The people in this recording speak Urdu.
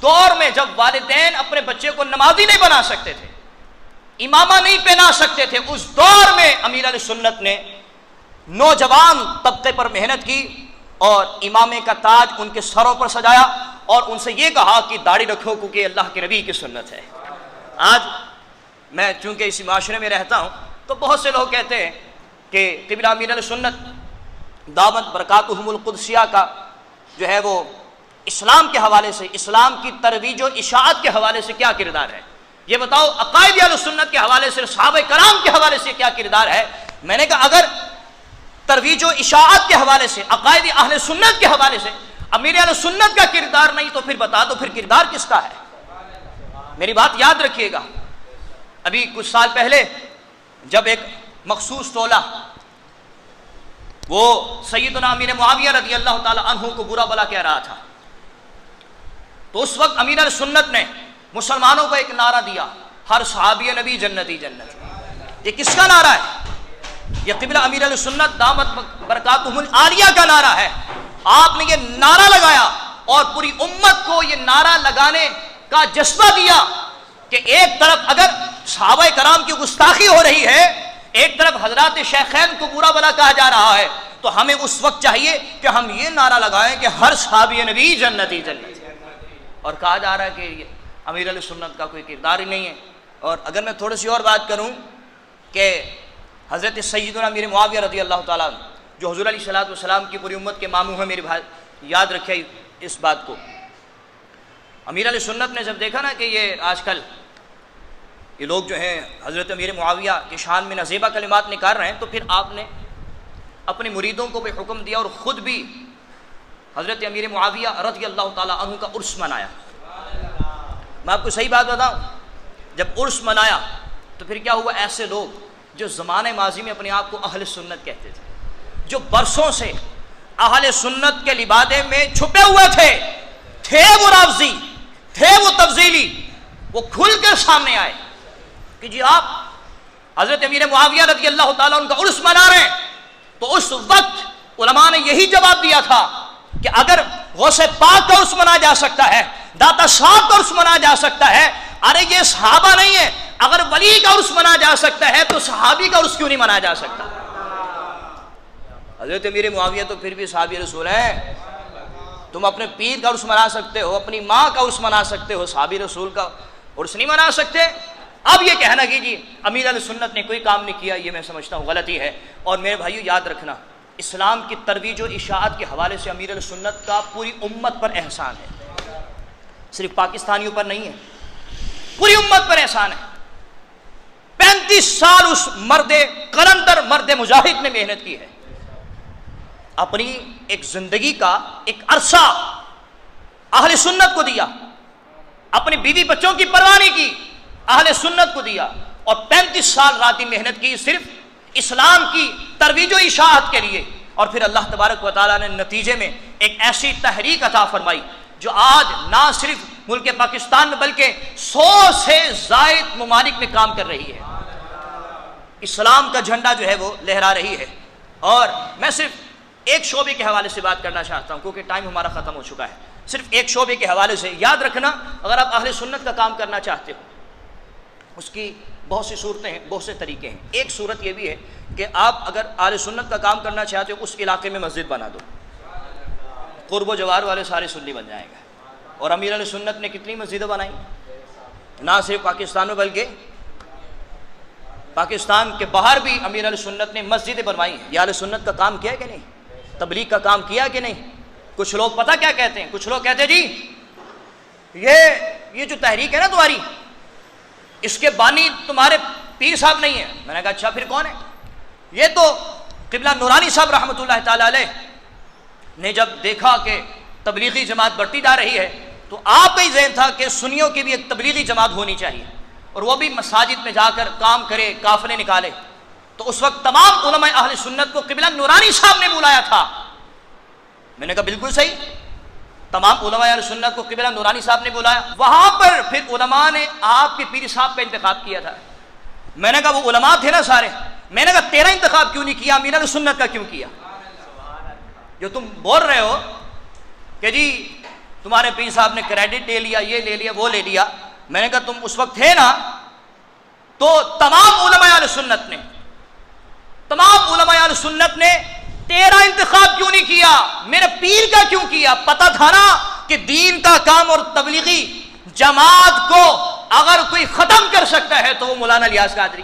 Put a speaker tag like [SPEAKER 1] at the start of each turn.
[SPEAKER 1] دور میں جب والدین اپنے بچے کو نمازی نہیں بنا سکتے تھے، امامہ نہیں پہنا سکتے تھے، اس دور میں امیر علیہ سنت نے نوجوان طبقے پر محنت کی اور امامے کا تاج ان کے سروں پر سجایا اور ان سے یہ کہا کہ داڑھی رکھو کیونکہ اللہ کے نبی کی سنت ہے۔ آج میں چونکہ اسی معاشرے میں رہتا ہوں تو بہت سے لوگ کہتے ہیں کہ قبلہ امیر علیہ سنت دامت برکاتہم القدسیہ کا جو ہے وہ اسلام کے حوالے سے، اسلام کی ترویج و اشاعت کے حوالے سے کیا کردار ہے؟ یہ بتاؤ عقائد اہل سنت کے حوالے سے، صحابہ کرام کے حوالے سے کیا کردار ہے؟ میں نے کہا اگر ترویج و اشاعت کے حوالے سے، عقائد اہل سنت کے حوالے سے امیر اہل سنت کا کردار نہیں تو پھر بتا دو پھر کردار کس کا ہے؟ میری بات یاد رکھیے گا، ابھی کچھ سال پہلے جب ایک مخصوص ٹولہ وہ سیدنا امیر معاویہ رضی اللہ تعالی عنہ کو برا بلا کہہ رہا تھا، تو اس وقت امیر علیہ سنت نے مسلمانوں کو ایک نعرہ دیا، ہر صحابی نبی جنتی جنتی۔ یہ کس کا نعرہ ہے؟ یہ قبلہ امیر علیہ سنت دامت برکاتہم العالیہ کا نعرہ ہے۔ آپ نے یہ نعرہ لگایا اور پوری امت کو یہ نعرہ لگانے کا جذبہ دیا کہ ایک طرف اگر صحابہ کرام کی گستاخی ہو رہی ہے، ایک طرف حضرات شیخین کو برا بلا کہا جا رہا ہے، تو ہمیں اس وقت چاہیے کہ ہم یہ نعرہ لگائیں کہ ہر صحابی نبی جنتی جنتی۔ اور کہا جا رہا ہے کہ امیر علیہ سنت کا کوئی کردار ہی نہیں ہے۔ اور اگر میں تھوڑی سی اور بات کروں کہ حضرت سیدنا امیر معاویہ رضی اللہ تعالیٰ جو حضور علیہ الصلوۃ والسلام کی پوری امت کے ماموں ہیں، میرے بھائی یاد رکھے اس بات کو، امیر علیہ سنت نے جب دیکھا نا کہ یہ آج کل یہ لوگ جو ہیں حضرت امیر معاویہ کی شان میں نازیبہ کلمات نکال رہے ہیں، تو پھر آپ نے اپنے مریدوں کو بھی حکم دیا اور خود بھی حضرت امیر معاویہ رضی اللہ تعالیٰ عنہ کا عرس منایا۔ میں آپ کو صحیح بات بتاؤں، جب عرس منایا تو پھر کیا ہوا؟ ایسے لوگ جو زمانے ماضی میں اپنے آپ کو اہل سنت کہتے تھے، جو برسوں سے اہل سنت کے لبادے میں چھپے ہوئے تھے وہ رافضی، تھے وہ تفضیلی، وہ کھل کر سامنے آئے کہ جی آپ حضرت امیر معاویہ رضی اللہ تعالیٰ عنہ کا عرس منا رہے ہیں۔ تو اس وقت علماء نے یہی جواب دیا تھا کہ اگر غوث پاک کا عرس منا جا سکتا ہے، داتا صاحب کا عرس منا جا سکتا ہے، ارے یہ صحابہ نہیں ہے، اگر ولی کا عرس منا جا سکتا ہے تو صحابی کا عرس کیوں نہیں منا جا سکتا؟ حضرت امیر معاویہ تو پھر بھی صحابی رسول ہیں، تم اپنے پیر کا عرس منا سکتے ہو، اپنی ماں کا عرس منا سکتے ہو، صحابی رسول کا عرس نہیں منا سکتے۔ اب یہ کہنا کہ جی امیر علیہ سنت نے کوئی کام نہیں کیا، یہ میں سمجھتا ہوں غلطی ہے۔ اور میرے بھائیو یاد رکھنا، اسلام کی ترویج و اشاعت کے حوالے سے امیر علیہ سنت کا پوری امت پر احسان ہے، صرف پاکستانیوں پر نہیں ہے، پوری امت پر احسان ہے۔ 35 سال اس مرد قلندر، مرد مجاہد نے محنت کی ہے، اپنی ایک زندگی کا ایک عرصہ اہل سنت کو دیا، اپنی بیوی بچوں کی پرواہ نہیں کی، اہل سنت کو دیا، اور 35 سال راتی محنت کی صرف اسلام کی ترویج و اشاعت کے لیے۔ اور پھر اللہ تبارک و تعالیٰ نے نتیجے میں ایک ایسی تحریک عطا فرمائی جو آج نہ صرف ملک پاکستان میں بلکہ 100 سے زائد ممالک میں کام کر رہی ہے، اسلام کا جھنڈا جو ہے وہ لہرا رہی ہے۔ اور میں صرف ایک شعبے کے حوالے سے بات کرنا چاہتا ہوں کیونکہ ٹائم ہمارا ختم ہو چکا ہے، صرف ایک شعبے کے حوالے سے یاد رکھنا، اگر آپ اہل سنت کا کام کرنا چاہتے ہو اس کی بہت سی صورتیں ہیں، بہت سے طریقے ہیں۔ ایک صورت یہ بھی ہے کہ آپ اگر اہل سنت کا کام کرنا چاہتے ہو اس علاقے میں مسجد بنا دو، قرب و جوار والے سارے سنی بن جائیں گے۔ اور امیر علیہ سنت نے کتنی مسجدیں بنائی، نہ صرف پاکستان میں بلکہ پاکستان کے باہر بھی امیر علیہ سنت نے مسجدیں بنوائی ہیں۔ یہ اہل سنت کا کام کیا ہے کہ نہیں؟ تبلیغ کا کام کیا کہ نہیں؟ کچھ لوگ پتہ کیا کہتے ہیں، کچھ لوگ کہتے ہیں جی یہ جو تحریک ہے نا تمہاری، اس کے بانی تمہارے پیر صاحب نہیں ہیں۔ میں نے کہا اچھا پھر کون ہے؟ یہ تو قبلہ نورانی صاحب رحمۃ اللہ تعالی علیہ نے جب دیکھا کہ تبلیغی جماعت بڑھتی جا رہی ہے تو آپ کا ہی ذہن تھا کہ سنیوں کی بھی ایک تبلیغی جماعت ہونی چاہیے اور وہ بھی مساجد میں جا کر کام کرے، قافلے نکالے۔ تو اس وقت تمام علماء اہل سنت کو قبلہ نورانی صاحب نے بلایا تھا۔ میں نے کہا بالکل صحیح، تمام علماء اہل سنت کو قبلہ نورانی صاحب نے بلایا، وہاں پر پھر علماء نے آپ کے پیر صاحب کا انتخاب کیا تھا۔ میں نے کہا وہ علماء تھے نا سارے، میں نے کہا تیرا انتخاب کیوں نہیں کیا، امیر علیہ سنت کا کیوں کیا؟ جو تم بول رہے ہو کہ جی تمہارے پیر صاحب نے کریڈٹ لے لیا، یہ لے لیا، وہ لے لیا. میں نے کہا تم اس وقت تھے نا؟ تو تمام علماء اہل سنت نے تیرا انتخاب کیوں نہیں کیا؟ میرے پیر کا کیوں کیا؟ پتہ تھا نا کہ دین کا کام اور تبلیغی جماعت کو اگر کوئی ختم کر سکتا ہے تو وہ مولانا الیاس قادری.